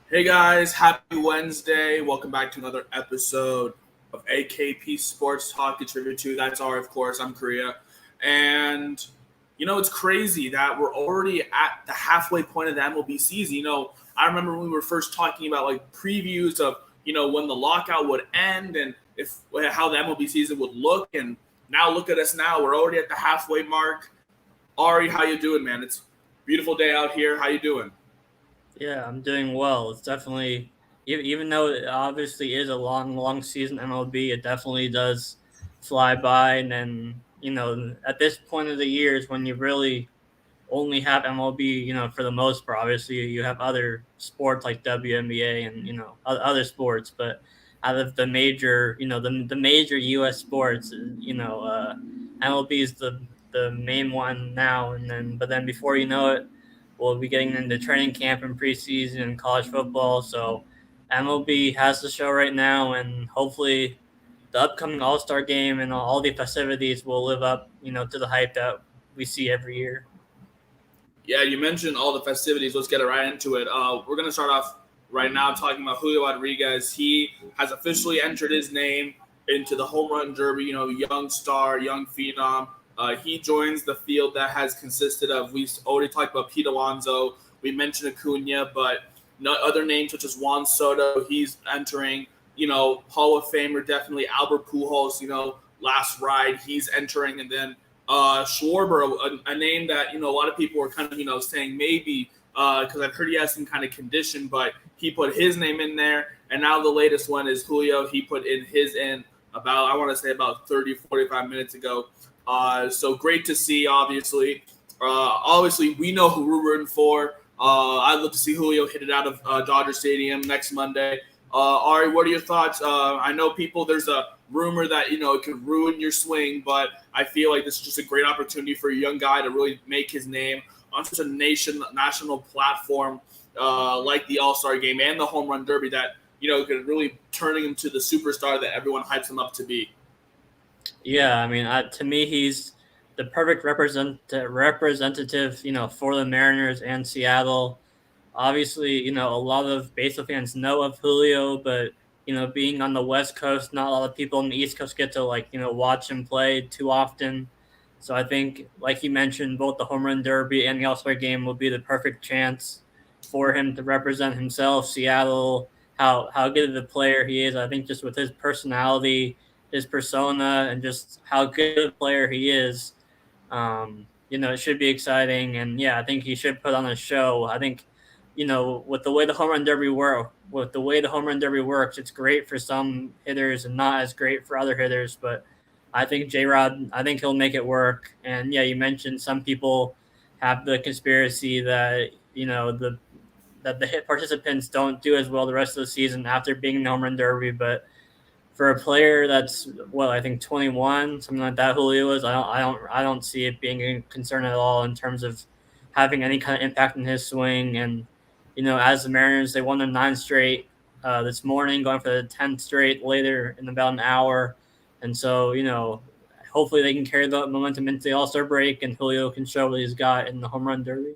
Hey guys, happy Wednesday. Welcome back to another episode of AKP Sports Talk. It's River 2. That's our, of course. I'm Korea. And, it's crazy that we're already at the halfway point of the MLB season. I remember when we were first talking about like previews of, when the lockout would end and if how the MLB season would look. And now look at us now. We're already at the halfway mark. Ari, how you doing, man? It's a beautiful day out here. How you doing? Yeah, I'm doing well. It's definitely even though it obviously is a long season MLB, it definitely does fly by. And then at this point of the year is when you really only have MLB. For the most part, obviously you have other sports like WNBA and other sports, but out of the major, the major U.S. sports, MLB is the main one now. And then before you know it, we'll be getting into training camp and preseason and college football. So MLB has the show right now, and hopefully the upcoming All Star game and all the festivities will live up, to the hype that we see every year. Yeah, you mentioned all the festivities. Let's get right into it. We're going to start off right now talking about Julio Rodriguez. He has officially entered his name into the home run derby. Young star, young phenom. He joins the field that has consisted of. We already talked about Pete Alonso. We mentioned Acuna, but other names such as Juan Soto. He's entering. Hall of Famer definitely Albert Pujols. Last ride he's entering, and then Schwarber, a name that a lot of people were kind of saying maybe because I've heard he has some kind of condition, but he put his name in there, and now the latest one is Julio. He put in his in about I want to say about 30, 45 minutes ago. So great to see. Obviously, we know who we're rooting for. I'd love to see Julio hit it out of Dodger Stadium next Monday. Ari, what are your thoughts? I know there's a rumor that it could ruin your swing, but I feel like this is just a great opportunity for a young guy to really make his name on such a national platform like the All Star Game and the Home Run Derby that could really turn him to the superstar that everyone hypes him up to be. Yeah, I mean, to me, he's the perfect representative, for the Mariners and Seattle. Obviously, a lot of baseball fans know of Julio, but being on the West Coast, not a lot of people on the East Coast get to watch him play too often. So I think, like you mentioned, both the home run derby and the All Star game will be the perfect chance for him to represent himself, Seattle, how good of a player he is. I think just with his personality, his persona, and just how good of a player he is, it should be exciting. And yeah, I think he should put on a show. I think, with the way the home run derby works, it's great for some hitters and not as great for other hitters. But I think J Rod, I think he'll make it work. And yeah, you mentioned some people have the conspiracy that the hit participants don't do as well the rest of the season after being in the home run derby. But for a player that's I think 21, something like that, Julio is. I don't see it being a concern at all in terms of having any kind of impact on his swing. And as the Mariners, they won their 9th straight this morning, going for the 10th straight later in about an hour. And so hopefully they can carry the momentum into the All Star break, and Julio can show what he's got in the home run derby.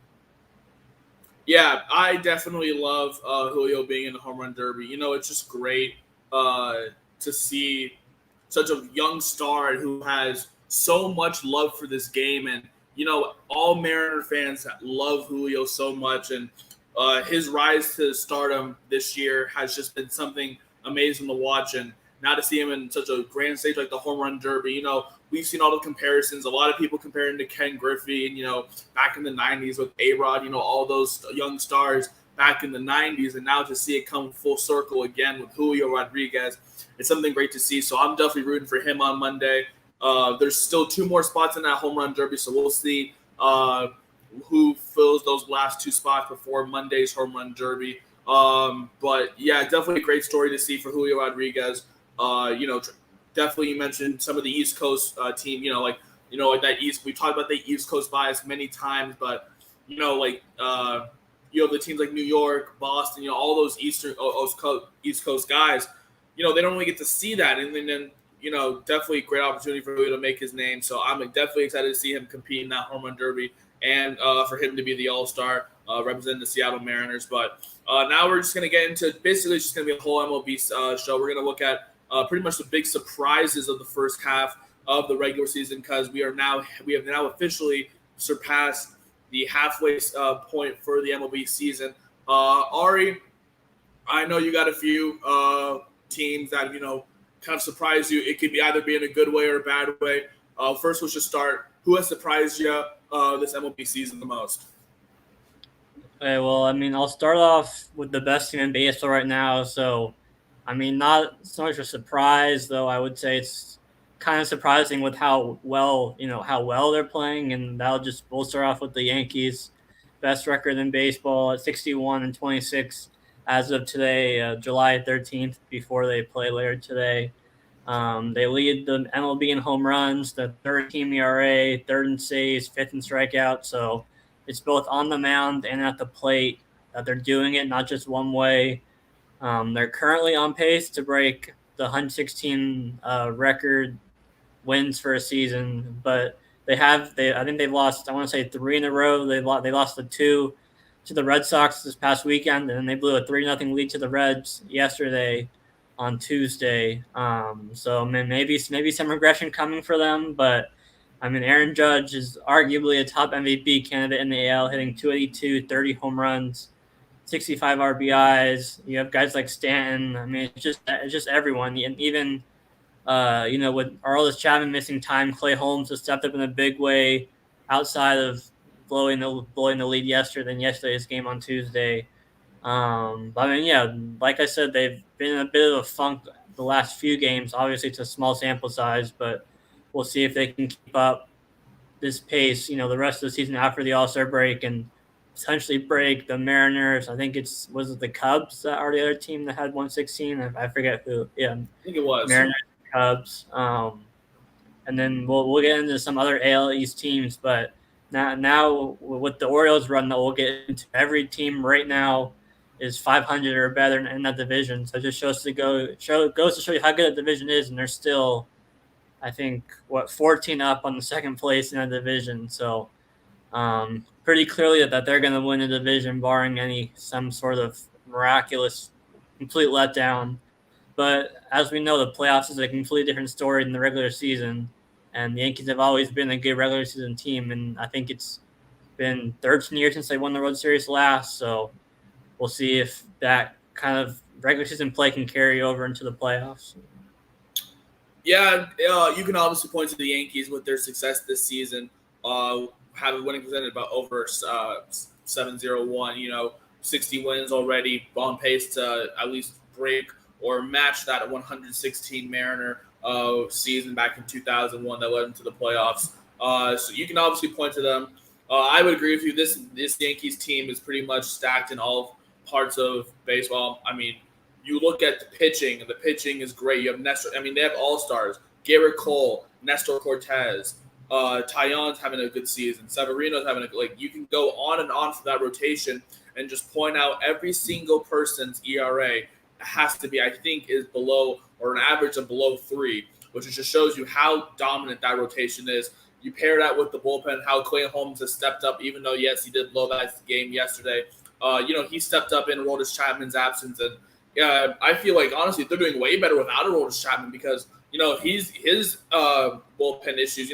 Yeah, I definitely love Julio being in the home run derby. It's just great to see such a young star who has so much love for this game, and all Mariner fans love Julio so much, and his rise to stardom this year has just been something amazing to watch, and now to see him in such a grand stage like the home run derby. We've seen all the comparisons. A lot of people comparing to Ken Griffey, and back in the '90s with A Rod. All those young stars back in the '90s, and now to see it come full circle again with Julio Rodriguez, it's something great to see. So I'm definitely rooting for him on Monday. There's still 2 more spots in that home run derby, so we'll see who fills those last 2 spots before Monday's home run derby. But yeah, definitely a great story to see for Julio Rodriguez. Definitely you mentioned some of the East Coast team. Like that East. We talked about the East Coast bias many times, but like the teams like New York, Boston. All those East Coast guys. They don't really get to see that, and then definitely a great opportunity for Julio to make his name. So I'm definitely excited to see him compete in that home run derby and for him to be the All-Star representing the Seattle Mariners. But now we're just going to get into basically it's just going to be a whole MLB show. We're going to look at pretty much the big surprises of the first half of the regular season because we have now officially surpassed the halfway point for the MLB season. Ari, I know you got a few teams that kind of surprised you. It could be either be in a good way or a bad way. First, let's just start. Who has surprised you this MLB season the most? Okay, well, I mean, I'll start off with the best team in baseball right now. So, I mean, not so much a surprise, though. I would say it's kind of surprising with how well they're playing, and we'll start off with the Yankees, best record in baseball at 61-26 as of today, July 13th, before they play later today. They lead the MLB in home runs, the third team ERA, third in saves, fifth in strikeouts. So it's both on the mound and at the plate that they're doing it, not just one way. They're currently on pace to break the 116 record wins for a season, but I think they've lost, I want to say 3 in a row. They lost the 2 to the Red Sox this past weekend, and they blew a 3-0 lead to the Reds yesterday on Tuesday. So maybe some regression coming for them, but I mean, Aaron Judge is arguably a top MVP candidate in the AL, hitting 282, 30 home runs, 65 RBIs. You have guys like Stanton. I mean, it's just everyone, and even with Aroldis Chapman missing time, Clay Holmes has stepped up in a big way outside of blowing the lead yesterday's game on Tuesday. But I mean, yeah, like I said, they've been in a bit of a funk the last few games. Obviously, it's a small sample size, but we'll see if they can keep up this pace, the rest of the season after the All-Star break and potentially break the Mariners. I think was it the Cubs that are the other team that had 116? I forget who. Yeah, I think it was Mariners, Cubs. And then we'll get into some other AL East teams, but now with the Orioles run that we'll get into, every team right now is 500 or better in that division. So it just goes to show you how good the division is, and they're still, I think, 14 up on the second place in that division. So pretty clearly that they're going to win the division, barring some sort of miraculous complete letdown. But as we know, the playoffs is a completely different story than the regular season, and the Yankees have always been a good regular season team, and I think it's been 13 years since they won the World Series last. So we'll see if that kind of regular season play can carry over into the playoffs. Yeah, you can obviously point to the Yankees with their success this season, having winning percentage about over 701. 60 wins already, on pace to at least break or match that 116 Mariner season back in 2001 that led into the playoffs. So you can obviously point to them. I would agree with you. This Yankees team is pretty much stacked in all parts of baseball. I mean, you look at the pitching, and the pitching is great. You have Nestor. I mean, they have all-stars. Garrett Cole, Nestor Cortez, Taillon's having a good season. Severino's having you can go on and on for that rotation and just point out every single person's ERA has to be, I think, is below or an average of below 3, which just shows you how dominant that rotation is. You pair that with the bullpen, how Clay Holmes has stepped up, even though, yes, he did blow that game yesterday. He stepped up in Aroldis Chapman's absence, and I feel like, honestly, they're doing way better without Aroldis Chapman because, his bullpen issues,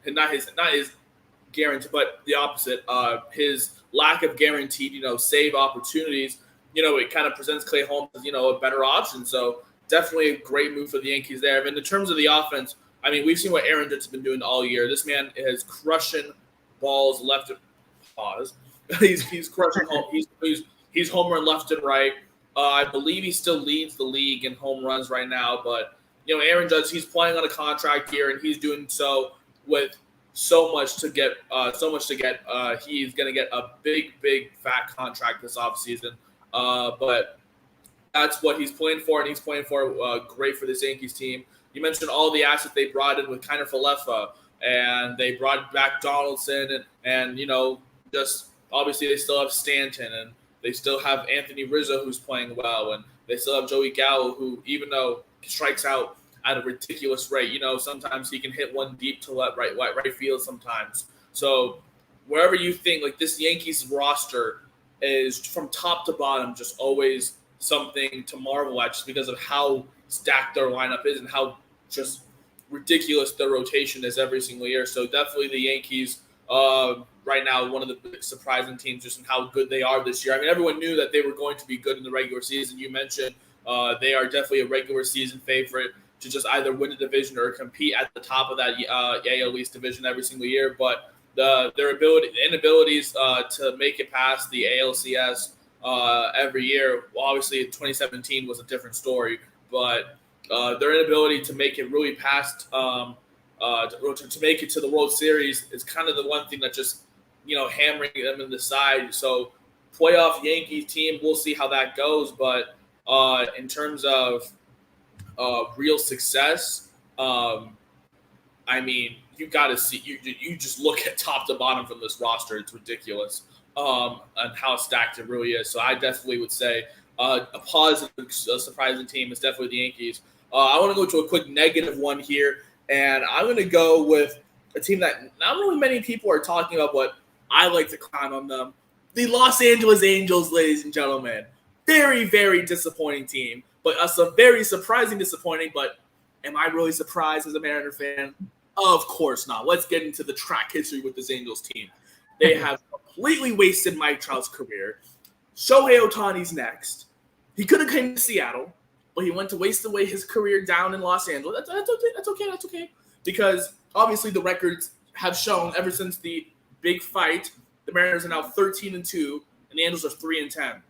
not his guarantee, but the opposite, his lack of guaranteed, save opportunities, it kind of presents Clay Holmes as, a better option. So definitely a great move for the Yankees there. And in terms of the offense, I mean, we've seen what Aaron Judge has been doing all year. This man is crushing balls left and pause. he's crushing home. He's home run left and right. I believe he still leads the league in home runs right now. But Aaron Judge, he's playing on a contract here, and he's doing so with so much to get. He's going to get a big fat contract this offseason. But that's what he's playing for, and he's playing for great for this Yankees team. You mentioned all the assets they brought in with Kiner Falefa, and they brought back Donaldson, and just obviously they still have Stanton, and they still have Anthony Rizzo, who's playing well, and they still have Joey Gallo, who, even though he strikes out at a ridiculous rate, sometimes he can hit one deep to right field sometimes. So wherever you think, like this Yankees roster is from top to bottom just always something to marvel at, just because of how stacked their lineup is and how just ridiculous their rotation is every single year. So definitely the Yankees right now, one of the big surprising teams just in how good they are this year. I mean, everyone knew that they were going to be good in the regular season. You mentioned they are definitely a regular season favorite to just either win a division or compete at the top of that AL East division every single year. But their inabilities to make it past the ALCS every year, well, obviously in 2017 was a different story, but their inability to make it really past to make it to the World Series is kind of the one thing that just hammering them in the side. So playoff Yankees team, we'll see how that goes. But in terms of real success, I mean, you got to see you just look at top to bottom from this roster. It's ridiculous and how stacked it really is. So I definitely would say a positive, surprising team is definitely the Yankees. I want to go to a quick negative one here, and I'm going to go with a team that not really many people are talking about, but I like to clown on them. The Los Angeles Angels, ladies and gentlemen. Very, very disappointing team, but a very surprising disappointing. But am I really surprised as a Mariner fan? Of course not. Let's get into the track history with this Angels team. They have completely wasted Mike Trout's career. Shohei Ohtani's next. He could have came to Seattle, but he went to waste away his career down in Los Angeles. That's okay. Because obviously the records have shown ever since the big fight, the Mariners are now 13-2, and the Angels are 3-10.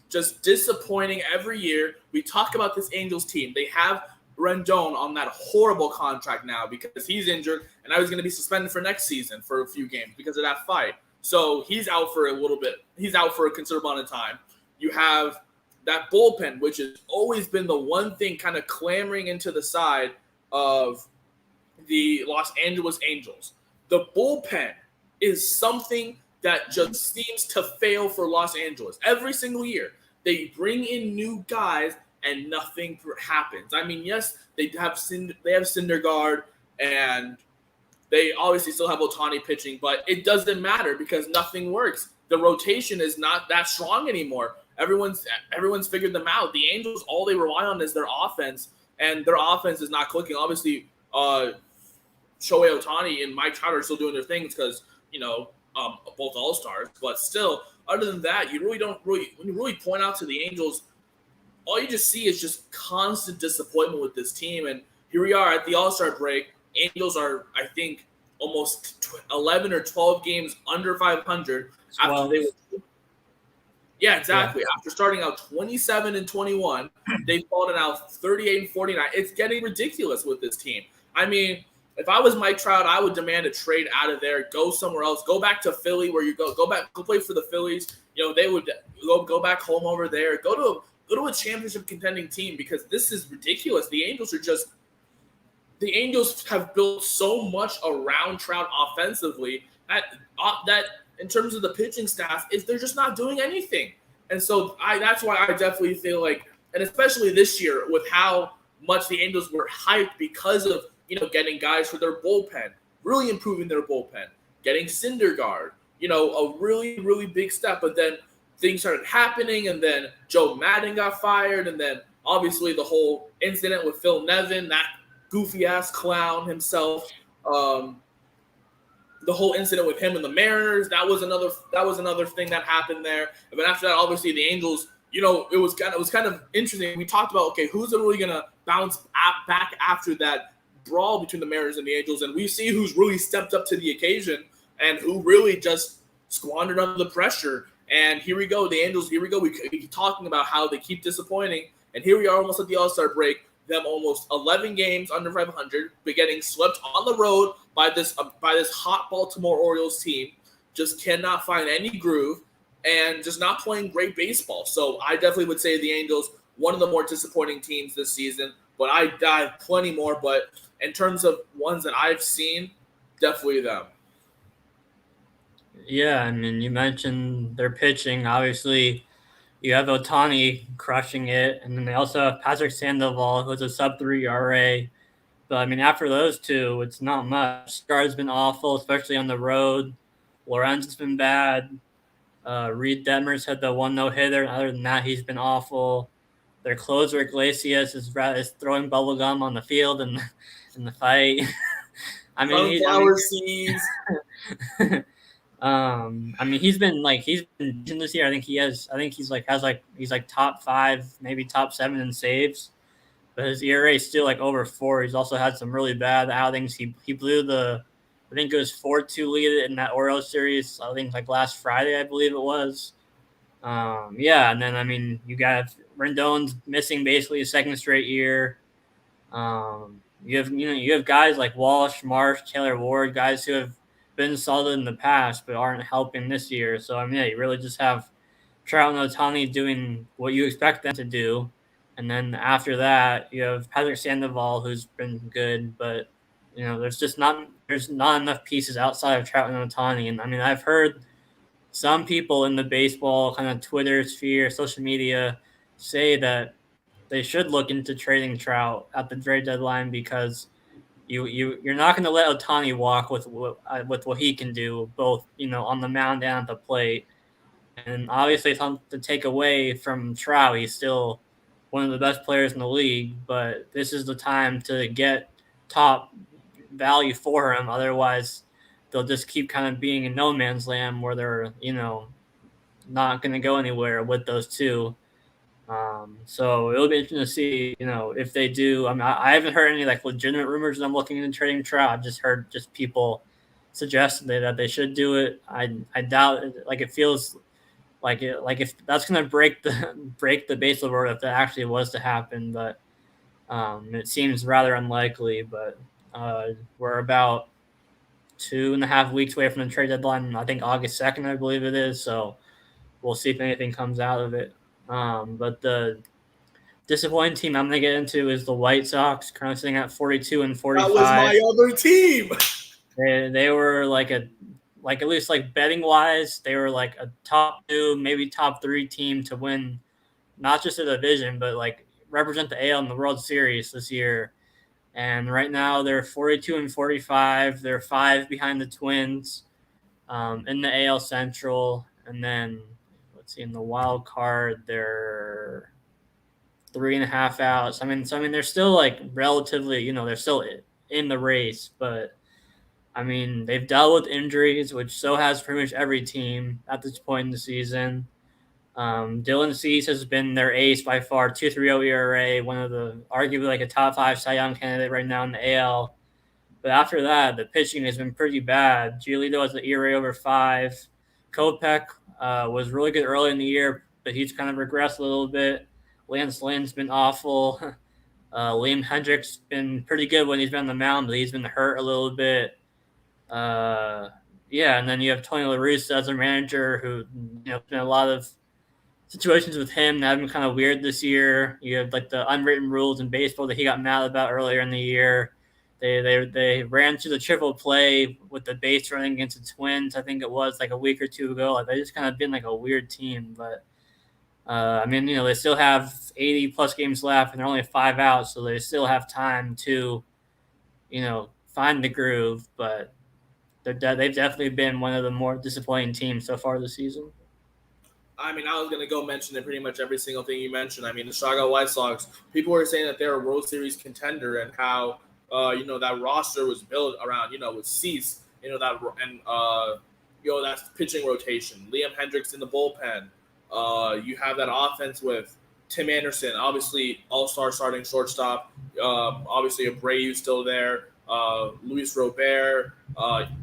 Just disappointing every year. We talk about this Angels team. They have Rendon on that horrible contract now because he's injured, and I was going to be suspended for next season for a few games because of that fight. So he's out for a little bit. He's out for a considerable amount of time. You have that bullpen, which has always been the one thing kind of clamoring into the side of the Los Angeles Angels. The bullpen is something that just seems to fail for Los Angeles every single year. They bring in new guys and nothing happens. I mean, yes, they have Syndergaard and they obviously still have Ohtani pitching, but it doesn't matter because nothing works. The rotation is not that strong anymore. Everyone's figured them out. The Angels, all they rely on is their offense, and their offense is not clicking. Obviously, Shohei Ohtani and Mike Trout are still doing their things because both all-stars. But still, other than that, when you really point out to the Angels, all you just see is just constant disappointment with this team. And here we are at the All-Star break. Angels are, I think, almost 11 or 12 games under 500 after they were. Yeah, exactly. Yeah. After starting out 27-21, they've fallen out 38-49. It's getting ridiculous with this team. I mean, if I was Mike Trout, I would demand a trade out of there, go somewhere else, go back to Philly where you go play for the Phillies. They would go back home over there, go to a championship contending team because this is ridiculous. The Angels have built so much around Trout offensively that in terms of the pitching staff, they're just not doing anything. And so that's why I definitely feel like, and especially this year with how much the Angels were hyped because of getting guys for their bullpen, really improving their bullpen, getting Syndergaard, a really, really big step. But then things started happening, and then Joe Madden got fired, and then obviously the whole incident with Phil Nevin, that goofy-ass clown himself, the whole incident with him and the Mariners, that was another thing that happened there. And then after that, obviously the Angels, it was kind of interesting. We talked about, okay, who's really going to bounce back after that brawl between the Mariners and the Angels, and we see who's really stepped up to the occasion and who really just squandered under the pressure. And here we go, the Angels, here we go. We keep talking about how they keep disappointing, and here we are almost at the All-Star break, them almost 11 games under 500, but getting swept on the road by this hot Baltimore Orioles team, just cannot find any groove and just not playing great baseball. So I definitely would say the Angels, one of the more disappointing teams this season, but I have plenty more. But in terms of ones that I've seen, definitely them. Yeah, I mean, you mentioned their pitching. Obviously, you have Ohtani crushing it, and then they also have Patrick Sandoval, who's a sub-3 ERA. But, I mean, after those two, it's not much. Scar's been awful, especially on the road. Lorenzen's been bad. Reed Detmers had the one no-hitter. Other than that, he's been awful. Their closer Iglesias is throwing bubble gum on the field and in the fight. Sunflower seeds. He's been decent this year. I think he's top 5, maybe top 7 in saves, but his ERA is still like over 4. He's also had some really bad outings. He blew I think it was 4-2 lead in that Orioles series. I think like last Friday, I believe it was. And then you got Rendon's missing basically a second straight year. You have guys like Walsh, Marsh, Taylor Ward, guys who have been solid in the past but aren't helping this year. So you really just have Trout and Ohtani doing what you expect them to do, and then after that you have Patrick Sandoval who's been good, but there's not enough pieces outside of Trout and Ohtani. And I've heard some people in the baseball kind of Twitter sphere, social media, say that they should look into trading Trout at the trade deadline because you're not going to let Ohtani walk with what he can do, both on the mound and at the plate. And obviously, it's not to take away from Trout. He's still one of the best players in the league, but this is the time to get top value for him. Otherwise, they'll just keep kind of being in no man's land where they're not going to go anywhere with those two. So it'll be interesting to see, if they do. I haven't heard any like legitimate rumors that I'm looking into trading Trout. I've just heard people suggest that they should do it. I doubt it. Like it feels like if that's gonna break the baseball world if that actually was to happen, but it seems rather unlikely. But we're about 2.5 weeks away from the trade deadline. I think August 2nd, I believe it is. So we'll see if anything comes out of it. But the disappointing team I'm going to get into is the White Sox, currently sitting at 42 and 45. That was my other team. They were at least like betting wise, they were like a top 2, maybe top 3 team to win not just a division, but like represent the AL in the World Series this year. And right now they're 42 and 45. They're 5 behind the Twins in the AL Central. And then let's see, in the wild card, they're 3.5 outs. They're still like relatively, they're still in the race, but they've dealt with injuries, which so has pretty much every team at this point in the season. Dylan Cease has been their ace by far, 2.30 ERA, one of the arguably like a top 5 Cy Young candidate right now in the AL. But after that, the pitching has been pretty bad. Giolito has an ERA over 5. Kopech was really good early in the year, but he's kind of regressed a little bit. Lance Lynn's been awful. Liam Hendriks been pretty good when he's been on the mound, but he's been hurt a little bit. And then you have Tony La Russa as a manager who, been a lot of situations with him that have been kind of weird this year. You have like the unwritten rules in baseball that he got mad about earlier in the year. They ran to the triple play with the base running against the Twins. I think it was like a week or two ago. Like they just kind of been like a weird team, but they still have 80 plus games left and they're only 5 outs, so they still have time to, find the groove. But they've definitely been one of the more disappointing teams so far this season. I was going to go mention pretty much every single thing you mentioned. The Chicago White Sox, people were saying that they're a World Series contender and how, that roster was built around, with Cease, that's pitching rotation. Liam Hendriks in the bullpen. You have that offense with Tim Anderson, obviously all-star starting shortstop. Obviously Abreu still there. Luis Robert.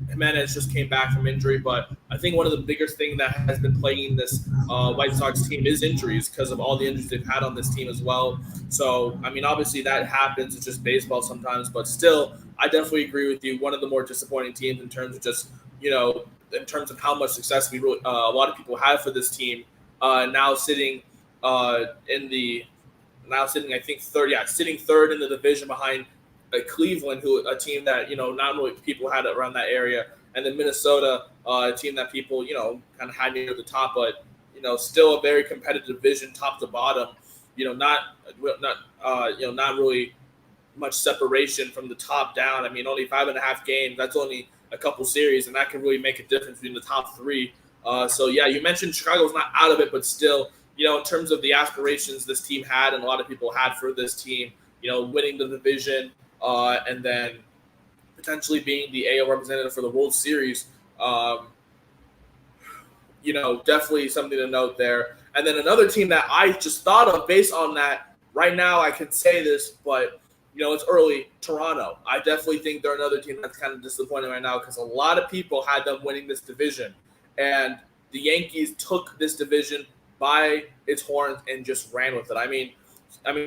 Jimenez just came back from injury, but I think one of the biggest things that has been plaguing this White Sox team is injuries because of all the injuries they've had on this team as well. So, obviously that happens. It's just baseball sometimes, but still, I definitely agree with you. One of the more disappointing teams in terms of just, in terms of how much success we really, a lot of people have for this team. Now sitting I think third, sitting third in the division behind Cleveland, a team that not really people had around that area, and then Minnesota, a team that people kind of had near the top, but still a very competitive division, top to bottom. Not really much separation from the top down. Only 5.5 games. That's only a couple series, and that can really make a difference between the top three. So yeah, you mentioned Chicago's not out of it, but still, in terms of the aspirations this team had and a lot of people had for this team, winning the division and then potentially being the AL representative for the World Series. Definitely something to note there. And then another team that I just thought of based on that, right now I can say this, but it's early. Toronto. I definitely think they're another team that's kind of disappointing right now because a lot of people had them winning this division. And the Yankees took this division by its horns and just ran with it. I mean,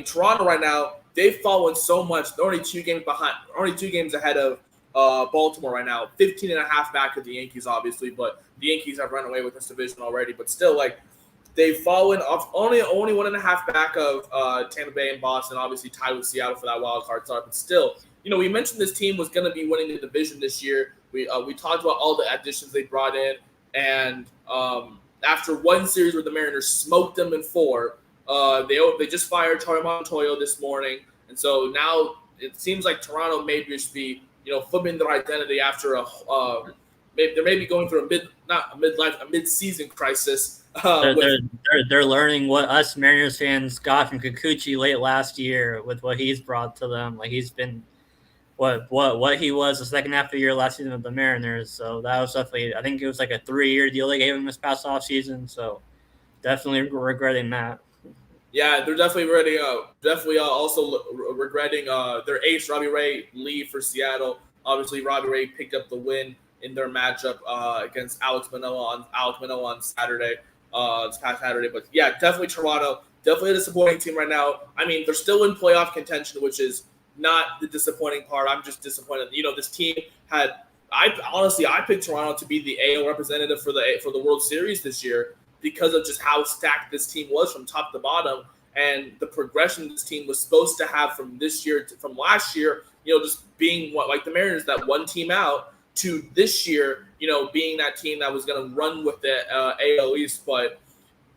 Toronto right now, they've fallen so much. They're only 2 games ahead of Baltimore right now, 15 and a half back of the Yankees, obviously, but the Yankees have run away with this division already. But still, they've fallen off only 1.5 back of Tampa Bay and Boston, obviously tied with Seattle for that wild card start. But still, we mentioned this team was going to be winning the division this year. We talked about all the additions they brought in, and after one series where the Mariners smoked them in 4, they just fired Tony Montoyo this morning, and so now it seems like Toronto may just be flipping their identity after they're maybe going through a mid-season crisis. They're learning what us Mariners fans got from Kikuchi late last year with what he's brought to them. He's been what he was the second half of the year last season with the Mariners. So that was definitely, I think it was a 3-year deal they gave him this past offseason. So definitely regretting that. Yeah, they're definitely also regretting their ace Robbie Ray leave for Seattle. Obviously, Robbie Ray picked up the win in their matchup against Alex Manoah on Saturday, this past Saturday. But yeah, definitely Toronto, definitely a disappointing team right now. I mean, they're still in playoff contention, which is not the disappointing part. I'm just disappointed. This team had. I picked Toronto to be the AL representative for the World Series this year, because of just how stacked this team was from top to bottom and the progression this team was supposed to have from last year, just being the Mariners, that one team out, to this year, being that team that was going to run with the AL East. But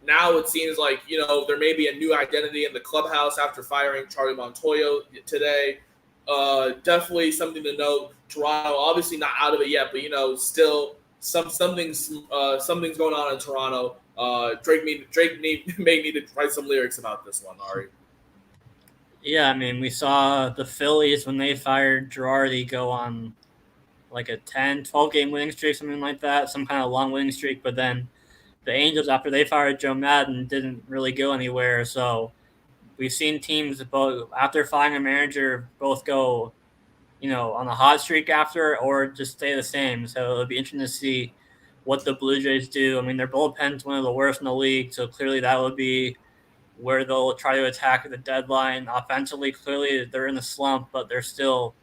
now it seems like, there may be a new identity in the clubhouse after firing Charlie Montoyo today. Definitely something to note. Toronto, obviously not out of it yet, but, still something's going on in Toronto. Drake may need to write some lyrics about this one, Ari. Yeah, I mean, we saw the Phillies when they fired Girardi go on a 10-12 game winning streak, something like that, some kind of long winning streak. But then the Angels, after they fired Joe Madden, didn't really go anywhere. So we've seen teams both after firing a manager both go, on a hot streak after, or just stay the same. So it'll be interesting to see what the Blue Jays do. I mean, their bullpen's one of the worst in the league, so clearly that would be where they'll try to attack at the deadline. Offensively, clearly they're in a slump, but they still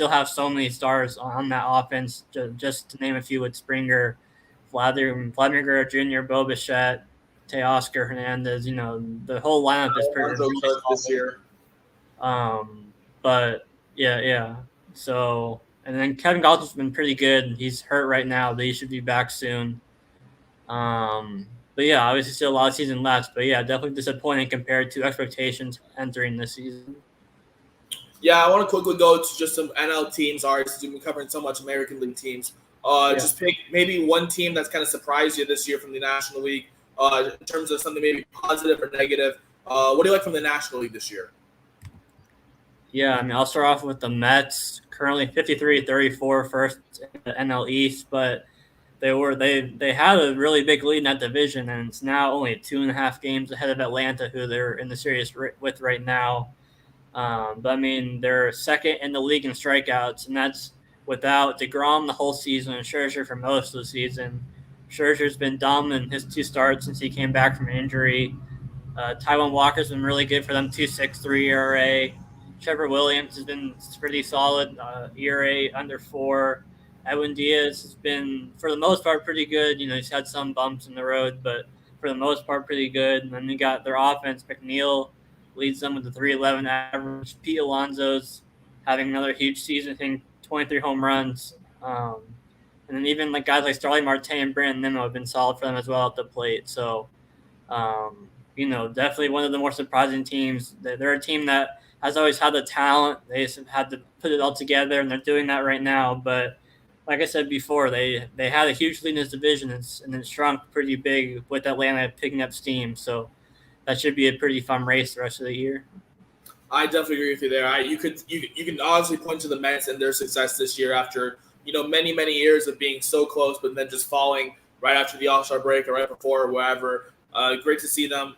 have so many stars on that offense. Just to name a few, with Springer, Vladimir Guerrero Jr., Bo Bichette, Teoscar Hernandez. The whole lineup is pretty really this year. But yeah. So, and then Kevin Gausman's been pretty good. He's hurt right now, but he should be back soon. But yeah, obviously still a lot of season left. But yeah, definitely disappointing compared to expectations entering this season. Yeah, I want to quickly go to just some NL teams. Alright, since we've been covering so much American League teams. Just pick maybe one team that's kind of surprised you this year from the National League in terms of something maybe positive or negative. What do you like from the National League this year? Yeah, I mean, I'll start off with the Mets, currently 53-34 first in the NL East, but they had a really big lead in that division, and it's now only 2.5 games ahead of Atlanta, who they're in the series with right now. But I mean, they're second in the league in strikeouts, and that's without DeGrom the whole season and Scherzer for most of the season. Scherzer's been dominant in his 2 starts since he came back from injury. Taijuan Walker's been really good for them, 2.63 ERA. Trevor Williams has been pretty solid, ERA under 4. Edwin Diaz has been, for the most part, pretty good. He's had some bumps in the road, but for the most part, pretty good. And then you got their offense. McNeil leads them with a 3.11 average. Pete Alonso's having another huge season, hitting 23 home runs. And then even guys like Starling Marte and Brandon Nimmo have been solid for them as well at the plate. So, definitely one of the more surprising teams. They're a team that has always had the talent. They just had to put it all together, and they're doing that right now. But like I said before, they had a huge lead in this division, and it shrunk pretty big with Atlanta picking up steam. So that should be a pretty fun race the rest of the year. I definitely agree with you there. You can honestly point to the Mets and their success this year after many years of being so close, but then just falling right after the All-Star break or right before or wherever. Great to see them,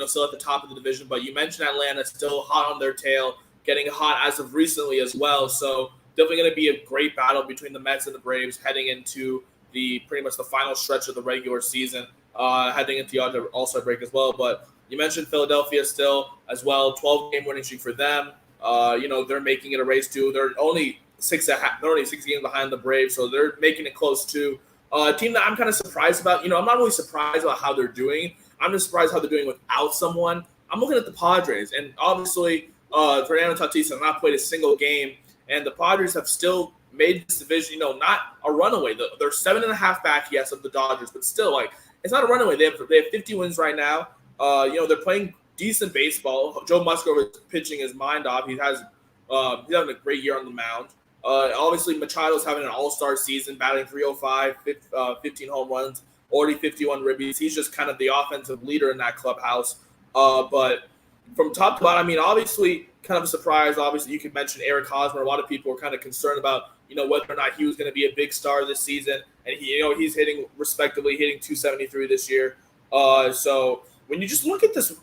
still at the top of the division. But you mentioned Atlanta still hot on their tail, getting hot as of recently as well. So definitely going to be a great battle between the Mets and the Braves heading into the pretty much the final stretch of the regular season, heading into the All-Star break as well. But you mentioned Philadelphia still as well, 12-game winning streak for them. They're making it a race too. They're only they're only 6 games behind the Braves, so they're making it close too. A team that I'm kind of surprised about. I'm not really surprised about how they're doing. I'm just surprised how they're doing without someone. I'm looking at the Padres, and obviously Fernando Tatis has not played a single game, and the Padres have still made this division, not a runaway. They're 7.5 back, yes, of the Dodgers, but still, like, it's not a runaway. They have 50 wins right now. They're playing decent baseball. Joe Musgrove is pitching his mind off. He's having a great year on the mound. Obviously, Machado's having an all-star season, batting 305, 15 home runs, already 51 ribbies. He's just kind of the offensive leader in that clubhouse. But from top to bottom, I mean, obviously, kind of a surprise. Obviously, you could mention Eric Hosmer. A lot of people were kind of concerned about, whether or not he was going to be a big star this season. And he's hitting 273 this year. So when you just look at this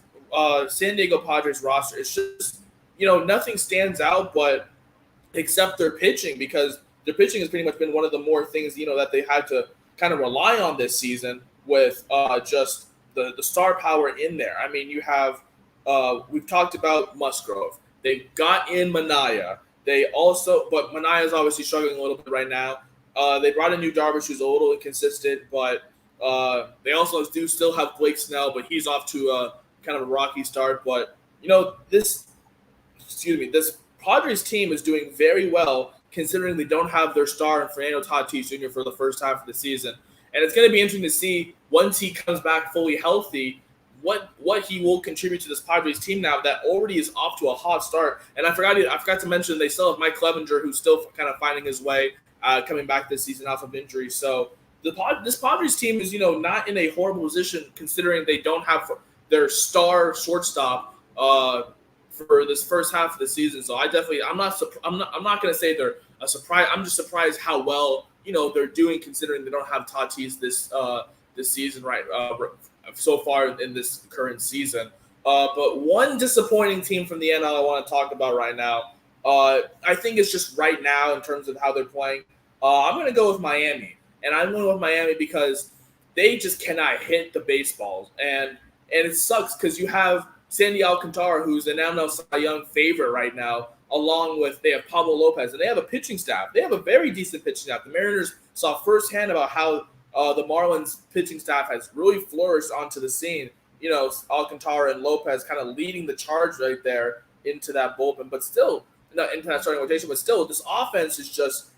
San Diego Padres roster, it's just, nothing stands out, but except their pitching, because their pitching has pretty much been one of the more things, that they had to kind of rely on this season with just the star power in there. I mean, you have, we've talked about Musgrove. They got in Minaya. But Minaya is obviously struggling a little bit right now. They brought in Yu Darvish, who's a little inconsistent, but they also do still have Blake Snell, but he's off to a kind of a rocky start. But this Padres team is doing very well considering they don't have their star in Fernando Tatis Jr. for the first half of the season. And it's going to be interesting to see once he comes back fully healthy, what he will contribute to this Padres team now that already is off to a hot start. And I forgot to mention they still have Mike Clevenger, who's still kind of finding his way, coming back this season off of injury. So this Padres team is not in a horrible position considering they don't have their star shortstop for this first half of the season. So I'm not going to say they're a surprise. I'm just surprised how well they're doing considering they don't have Tatis this season so far in this current season. But one disappointing team from the NL I want to talk about right now, I think it's just right now in terms of how they're playing. I'm going to go with Miami, and I'm going with Miami because they just cannot hit the baseballs, and it sucks because you have Sandy Alcantara, who's an NL Cy Young favorite right now, along with they have Pablo Lopez, and they have a pitching staff. They have a very decent pitching staff. The Mariners saw firsthand about how the Marlins pitching staff has really flourished onto the scene. Alcantara and Lopez kind of leading the charge right there into that bullpen, but still not into that starting rotation. But still, this offense is just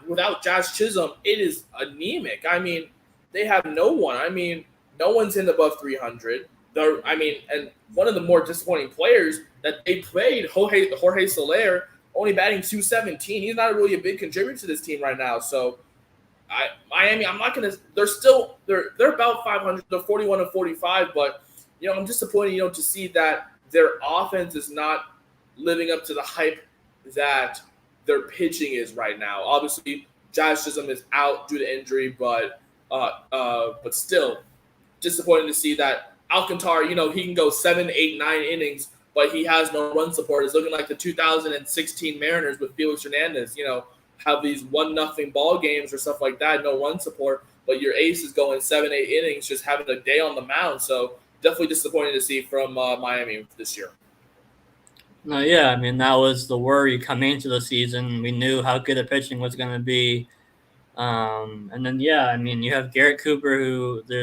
without Jazz Chisholm, it is anemic. I mean, they have no one. I mean, no one's in above 300. And one of the more disappointing players that they played, Jorge Soler, only batting 217. He's not really a big contributor to this team right now. So, Miami, I'm not gonna. They're about 500. They're 41-45, but I'm disappointed, to see that their offense is not living up to the hype that their pitching is right now. Obviously, Jazz Chisholm is out due to injury, but still disappointing to see that Alcantara, he can go 7, 8, 9 innings, but he has no run support. It's looking like the 2016 Mariners with Felix Hernandez, have these 1-0 ball games or stuff like that, no run support, but your ace is going 7, 8 innings, just having a day on the mound. So definitely disappointing to see from Miami this year. No, yeah, I mean, that was the worry coming into the season. We knew how good the pitching was going to be. And then, yeah, I mean, you have Garrett Cooper,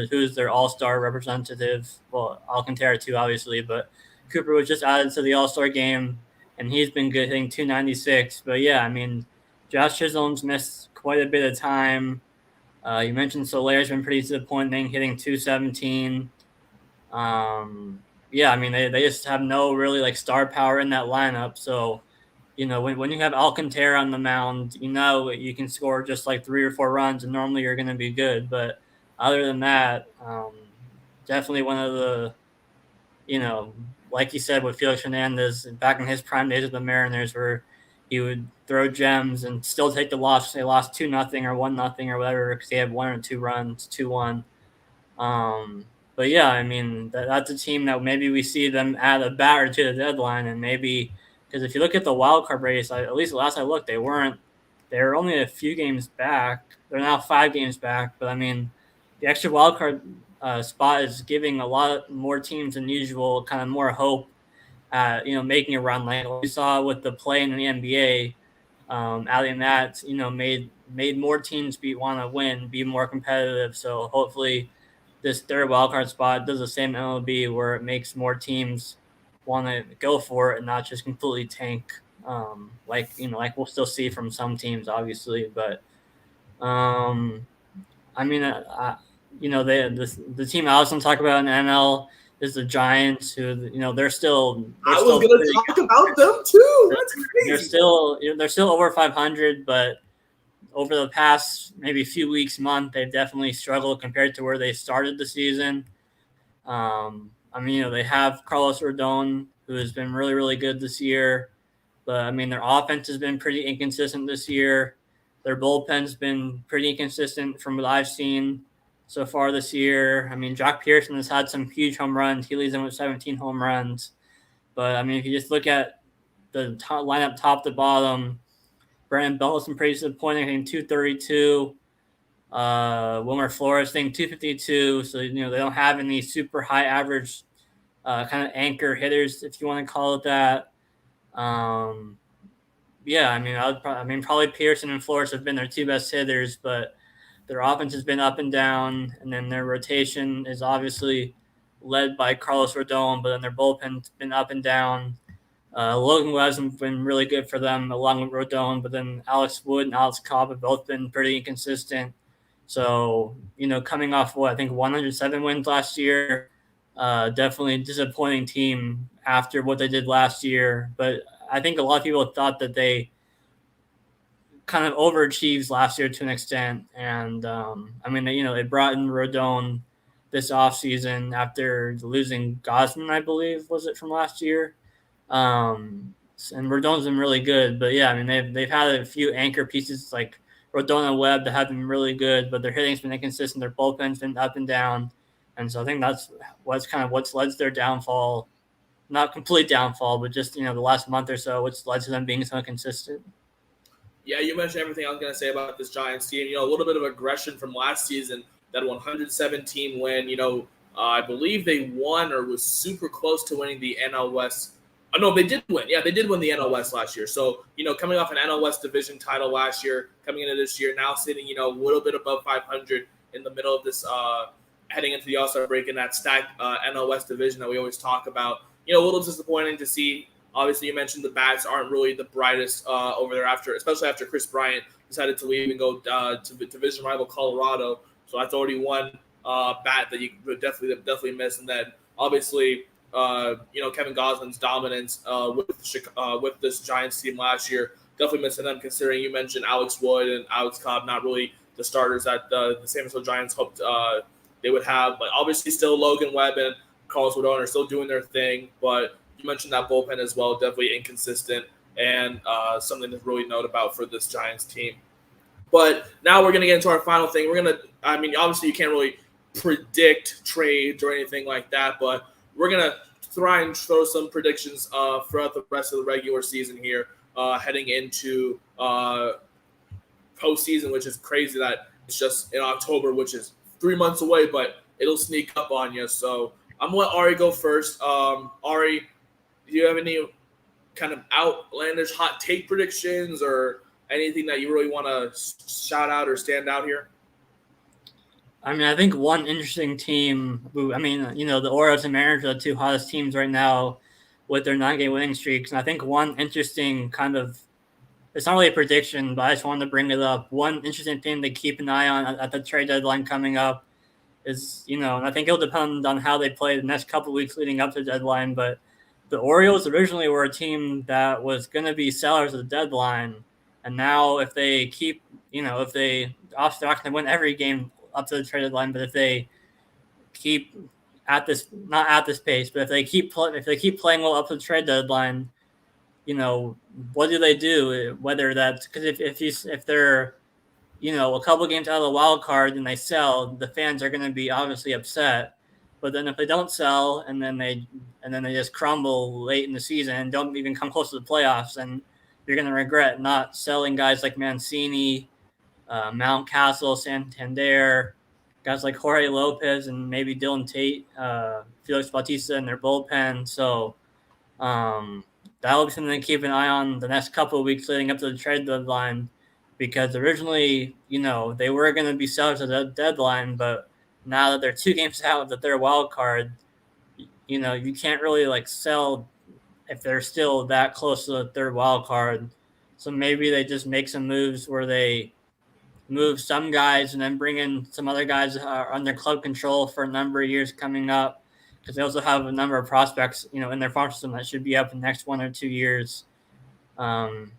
who's their all-star representative. Well, Alcantara too, obviously, but Cooper was just added to the all-star game, and he's been good, hitting 296. But, yeah, I mean, Josh Chisholm's missed quite a bit of time. You mentioned Soler's been pretty disappointing, hitting 217. Yeah, I mean, they just have no really, star power in that lineup. So when you have Alcantara on the mound, you can score just like 3 or 4 runs, and normally you're going to be good. But other than that, definitely one of the, like you said, with Felix Hernandez back in his prime days with the Mariners, where he would throw gems and still take the loss. They lost 2-0 or 1-0 or whatever because they had 1 or 2 runs, 2-1. But yeah, I mean that's a team that maybe we see them add a batter to the deadline, and maybe because if you look at the wild card race, at least last I looked, they were only a few games back. They're now 5 games back, but I mean the extra wild card spot is giving a lot more teams than usual kind of more hope at making a run like we saw with the play in the NBA. Adding that made more teams want to win, be more competitive. So hopefully this third wildcard spot does the same MLB where it makes more teams want to go for it and not just completely tank. Like we'll still see from some teams, obviously, but I mean, the team I was going to talk about in the NL is the Giants, who they're still I was going to talk about them too. That's crazy. They're still over 500, but over the past maybe few weeks, month, they've definitely struggled compared to where they started the season. I mean, they have Carlos Rodon, who has been really, really good this year. But, I mean, their offense has been pretty inconsistent this year. Their bullpen's been pretty inconsistent from what I've seen so far this year. I mean, Jock Pearson has had some huge home runs. He leads them with 17 home runs. But, I mean, if you just look at the lineup top to bottom, Brandon Belt has been pretty disappointing, hitting 232. Wilmer Flores thing 252. So they don't have any super high average kind of anchor hitters, if you want to call it that. Yeah, I mean, probably Pearson and Flores have been their 2 best hitters, but their offense has been up and down, and then their rotation is obviously led by Carlos Rodon, but then their bullpen's been up and down. Logan Webb's been really good for them along with Rodon, but then Alex Wood and Alex Cobb have both been pretty inconsistent. So, coming off I think 107 wins last year, definitely a disappointing team after what they did last year. But I think a lot of people thought that they kind of overachieved last year to an extent. And, I mean, they brought in Rodon this offseason after losing Gosman, I believe, was it from last year? And Rodon's been really good. But, yeah, I mean, they've had a few anchor pieces like Rodon and Webb that have been really good, but their hitting's been inconsistent. Their bullpen's been up and down. And so I think that's what's led to their downfall. Not complete downfall, but just, the last month or so, which led to them being so consistent. Yeah, you mentioned everything I was going to say about this Giants team. A little bit of aggression from last season, that 117 win. I believe they won or was super close to winning the NL West. Oh, no, they did win. Yeah, they did win the NL West last year. So, coming off an NL West division title last year, coming into this year, now sitting, a little bit above 500 in the middle of this, heading into the All-Star break in that stacked NL West division that we always talk about. A little disappointing to see. Obviously, you mentioned the bats aren't really the brightest over there especially after Chris Bryant decided to leave and go to division rival Colorado. So that's already one bat that you would definitely miss. And then obviously, Kevin Gosman's dominance with this Giants team last year, definitely missing them. Considering you mentioned Alex Wood and Alex Cobb, not really the starters that the San Francisco Giants hoped they would have. But obviously, still Logan Webb and Carlos Rodon are still doing their thing, but you mentioned that bullpen as well, definitely inconsistent, and something to really note about for this Giants team. But now we're going to get into our final thing. Obviously you can't really predict trades or anything like that, but we're going to try and throw some predictions throughout the rest of the regular season here, heading into postseason, which is crazy that it's just in October, which is 3 months away, but it'll sneak up on you. So I'm going to let Ari go first. Ari, do you have any kind of outlandish hot take predictions or anything that you really want to shout out or stand out here? I mean, I think one interesting team the Orioles and Mariners are the 2 hottest teams right now with their 9-game winning streaks. And I think one interesting it's not really a prediction, but I just wanted to bring it up. One interesting thing to keep an eye on at the trade deadline coming up is, and I think it'll depend on how they play the next couple of weeks leading up to the deadline, but the Orioles originally were a team that was going to be sellers at the deadline, and now if they keep, if they obviously they're not going to win every game up to the trade deadline, but if they keep at this, not at this pace, but if they keep playing well up to the trade deadline, what do they do? Whether that's because if they're a couple games out of the wild card and they sell, the fans are going to be obviously upset. But then if they don't sell and then they just crumble late in the season and don't even come close to the playoffs, and you're going to regret not selling guys like Mancini, Mountcastle, Santander, guys like Jorge Lopez and maybe Dylan Tate, Felix Bautista in their bullpen. So that'll be something to keep an eye on the next couple of weeks leading up to the trade deadline, because originally, they were going to be sellers at the deadline, but now that they're 2 games out of their wild card, you can't really sell if they're still that close to the third wild card. So maybe they just make some moves where they move some guys and then bring in some other guys under club control for a number of years coming up, because they also have a number of prospects, in their farm system that should be up in the next 1 or 2 years. So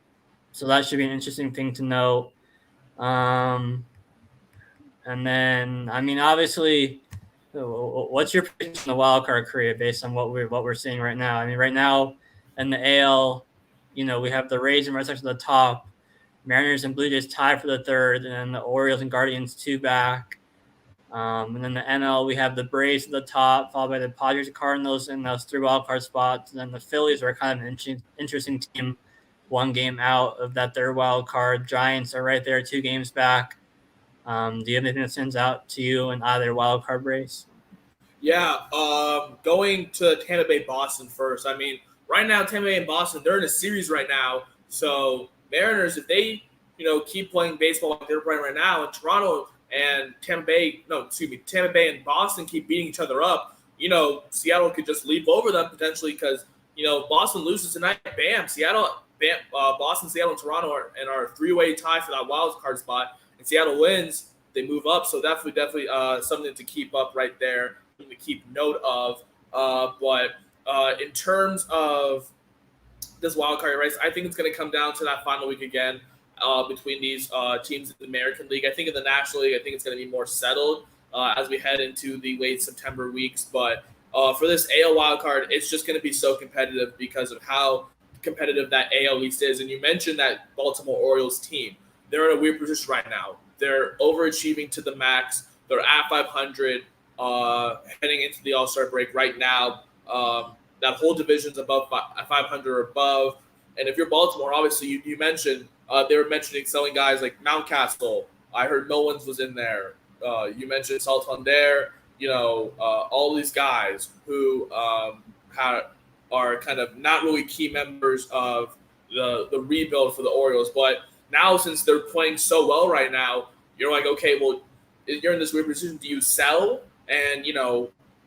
that should be an interesting thing to note. And then, obviously, what's your prediction in the wild card career based on what we're seeing right now? Right now in the AL, we have the Rays and Red Sox at the top, Mariners and Blue Jays tied for the third, and then the Orioles and Guardians 2 back. And then the NL, we have the Braves at the top, followed by the Padres and Cardinals in those 3 wildcard spots. And then the Phillies are kind of an interesting team, 1 game out of that third wild card. Giants are right there, 2 games back. Do you have anything that stands out to you in either wild card race? Yeah, going to Tampa Bay, Boston first. Right now, Tampa Bay and Boston, they're in a series right now. So Mariners, if they, keep playing baseball like they're playing right now, and Toronto and Tampa Bay and Boston keep beating each other up, Seattle could just leap over them potentially because, Boston loses tonight, bam, Boston, Seattle, and Toronto are a 3-way tie for that wild card spot. And Seattle wins, they move up. So definitely something to keep up right there, something to keep note of. But in terms of this wild card race, I think it's going to come down to that final week again between these teams in the American League. I think in the National League, I think it's going to be more settled as we head into the late September weeks. But for this AL wild card, it's just going to be so competitive because of how competitive that AL East is. And you mentioned that Baltimore Orioles team. They're in a weird position right now. They're overachieving to the max. They're at 500 heading into the All-Star break right now. That whole division's above 500 or above. And if you're Baltimore, obviously you mentioned they were mentioning selling guys like Mountcastle. I heard Mullins was in there. You mentioned Santander. All these guys who are kind of not really key members of the rebuild for the Orioles. But now, since they're playing so well right now, you're like, okay, well, you're in this weird position. Do you sell and,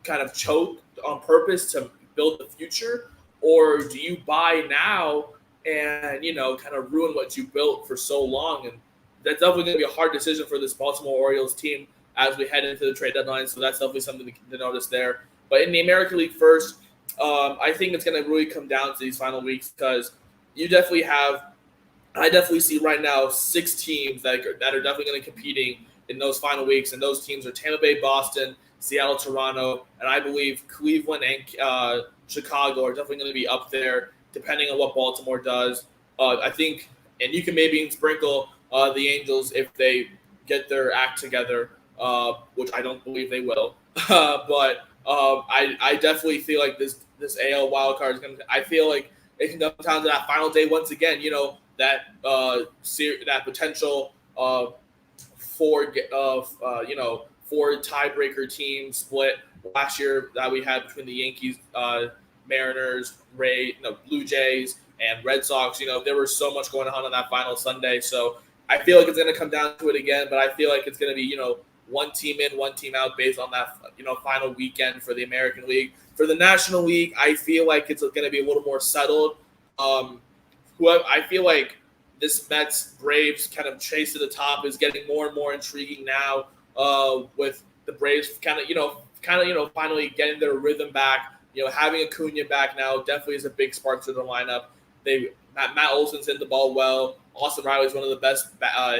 kind of choke on purpose to build the future? Or do you buy now and, kind of ruin what you built for so long? And that's definitely going to be a hard decision for this Baltimore Orioles team as we head into the trade deadline. So that's definitely something to notice there. But in the American League first, I think it's going to really come down to these final weeks because I definitely see right now 6 teams that are definitely going to be competing in those final weeks. And those teams are Tampa Bay, Boston, Seattle, Toronto, and I believe Cleveland and Chicago are definitely going to be up there depending on what Baltimore does. I think, and you can maybe sprinkle the Angels if they get their act together, which I don't believe they will. But I definitely feel like this AL wildcard is going to – I feel like it can come down to that final day once again, that potential 4 tiebreaker team split last year that we had between the Yankees, Mariners, Blue Jays, and Red Sox. There was so much going on that final Sunday. So I feel like it's going to come down to it again, but I feel like it's going to be, one team in, one team out based on that, final weekend for the American League. For the National League, I feel like it's going to be a little more settled. I feel like this Mets Braves kind of chase to the top is getting more and more intriguing now, with the Braves kind of finally getting their rhythm back having Acuna back now definitely is a big spark to the lineup. Matt Olson's hitting the ball well. Austin Riley's one of the best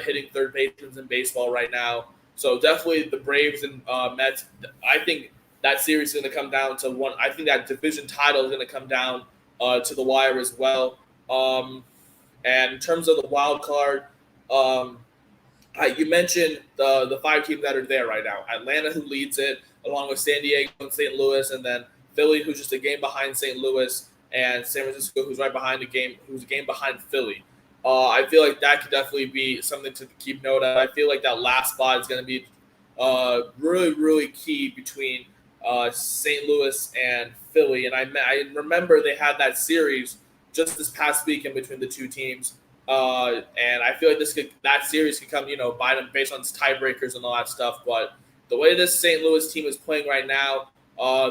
hitting third basemen in baseball right now. So definitely the Braves and Mets. I think that series is going to come down to one. I think that division title is going to come down to the wire as well. And in terms of the wild card, you mentioned the 5 teams that are there right now. Atlanta, who leads it, along with San Diego and St. Louis, and then Philly, who's just a game behind St. Louis, and San Francisco, who's right behind who's a game behind Philly. I feel like that could definitely be something to keep note of. I feel like that last spot is going to be really, really key between St. Louis and Philly. And I remember they had that series just this past weekend between the two teams. And I feel like that series could come, by them based on tiebreakers and all that stuff. But the way this St. Louis team is playing right now,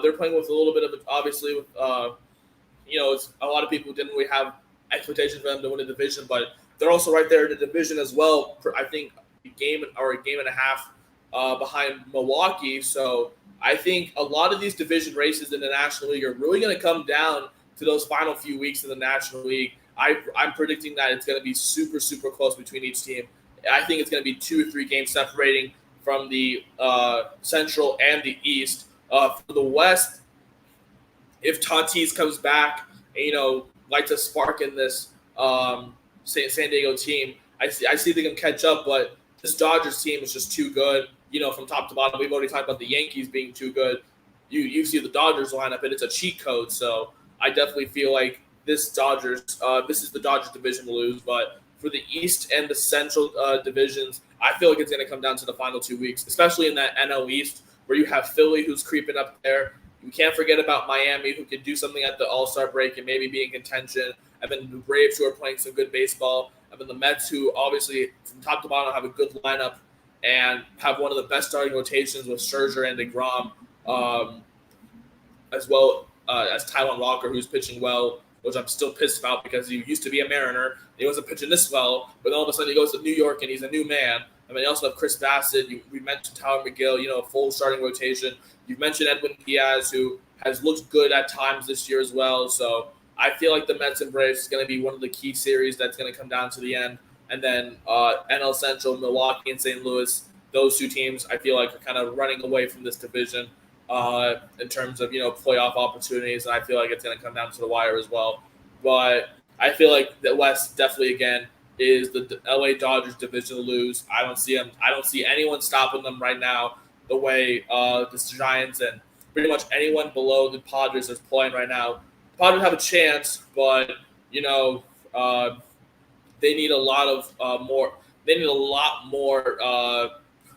they're playing with a little bit of, obviously, with it's a lot of people didn't really have expectations for them to win the division, but they're also right there in the division as well. I think a game and a half behind Milwaukee. So I think a lot of these division races in the National League are really going to come down to those final few weeks in the National League. I'm predicting that it's going to be super, super close between each team. I think it's going to be 2 or 3 games separating from the Central and the East. For the West, if Tatis comes back and, lights a spark in this San Diego team, I see they can catch up, but this Dodgers team is just too good, from top to bottom. We've already talked about the Yankees being too good. You see the Dodgers lineup, and it's a cheat code. So I definitely feel like this is the Dodgers division to lose. But for the East and the Central divisions, I feel like it's going to come down to the final 2 weeks, especially in that NL East where you have Philly who's creeping up there. You can't forget about Miami, who could do something at the All-Star break and maybe be in contention. And then the Braves, who are playing some good baseball. And then the Mets, who obviously from top to bottom have a good lineup and have one of the best starting rotations with Scherzer and DeGrom, as well as Taijuan Walker, who's pitching well, which I'm still pissed about because he used to be a Mariner. He wasn't pitching this well, but all of a sudden he goes to New York and he's a new man. I mean, you also have Chris Bassett. We mentioned Tyler McGill, full starting rotation. You've mentioned Edwin Diaz, who has looked good at times this year as well. So I feel like the Mets and Braves is going to be one of the key series that's going to come down to the end. And then NL Central, Milwaukee and St. Louis, those 2 teams I feel like are kind of running away from this division in terms of, playoff opportunities. And I feel like it's going to come down to the wire as well. But I feel like the West definitely, again, is the LA Dodgers division to lose. I don't see anyone stopping them right now the way the Giants and pretty much anyone below the Padres is playing right now. The Padres have a chance, but they need a lot of more. They need a lot more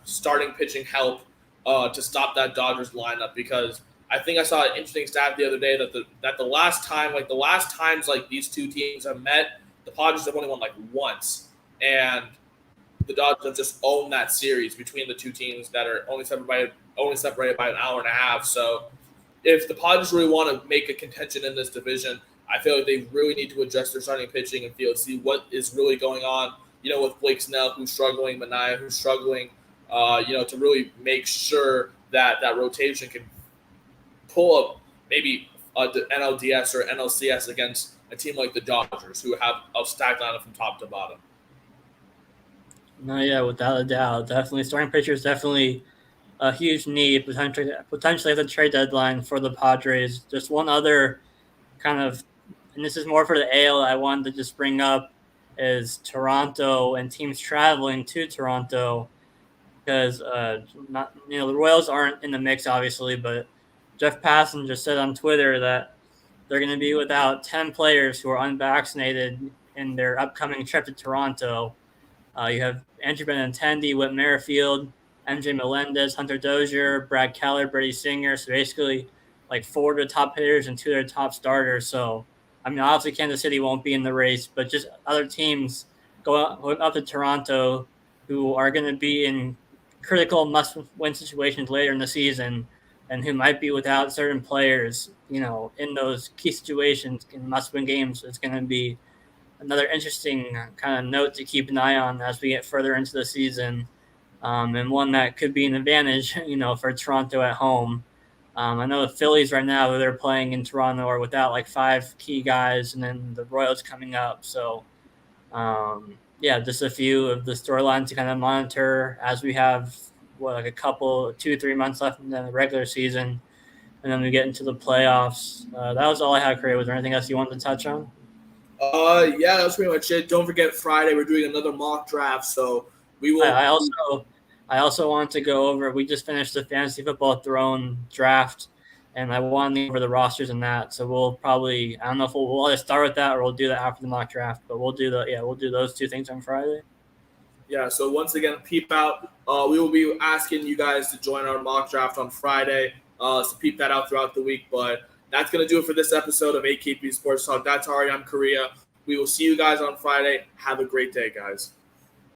starting pitching help to stop that Dodgers lineup, because I think I saw an interesting stat the other day that the last times these 2 teams have met, the Padres have only won once, and the Dodgers have just owned that series between the 2 teams that are only separated by an hour and a half. So if the Padres really want to make a contention in this division, I feel like they really need to adjust their starting pitching and see what is really going on, with Blake Snell, who's struggling, Manaea, who's struggling, to really make sure that rotation can pull up maybe the NLDS or NLCS against a team like the Dodgers, who have a stacked lineup from top to bottom. No, yeah, without a doubt. Definitely. Starting pitcher is definitely a huge need, potentially at the trade deadline for the Padres. Just one other kind of, and this is more for the AL, I wanted to just bring up, is Toronto and teams traveling to Toronto, because the Royals aren't in the mix, obviously, but Jeff Passan just said on Twitter that they're going to be without 10 players who are unvaccinated in their upcoming trip to Toronto. You have Andrew Benintendi, Whit Merrifield, MJ Melendez, Hunter Dozier, Brad Keller, Brady Singer. So basically 4 of the top hitters and 2 of their top starters. So, I mean, obviously Kansas City won't be in the race, but just other teams going up to Toronto who are going to be in critical must-win situations later in the season, and who might be without certain players, in those key situations in must-win games. It's going to be another interesting kind of note to keep an eye on as we get further into the season, and one that could be an advantage, for Toronto at home. I know the Phillies right now, they're playing in Toronto, are without like 5 key guys, and then the Royals coming up. So, yeah, just a few of the storylines to kind of monitor as we have like a couple, 2-3 months left in the regular season, and then we get into the playoffs. That was all I had, Korea. Was there anything else you wanted to touch on? Yeah, that's pretty much it. Don't forget Friday we're doing another mock draft, so we will. I also want to go over. We just finished the fantasy football throne draft, and I want to go over the rosters and that. So we'll probably, I don't know if we'll either start with that or we'll do that after the mock draft. But we'll do those two things on Friday. Yeah, so once again, peep out. We will be asking you guys to join our mock draft on Friday. So peep that out throughout the week. But that's going to do it for this episode of AKP Sports Talk. That's Ari. I'm Korea. We will see you guys on Friday. Have a great day, guys.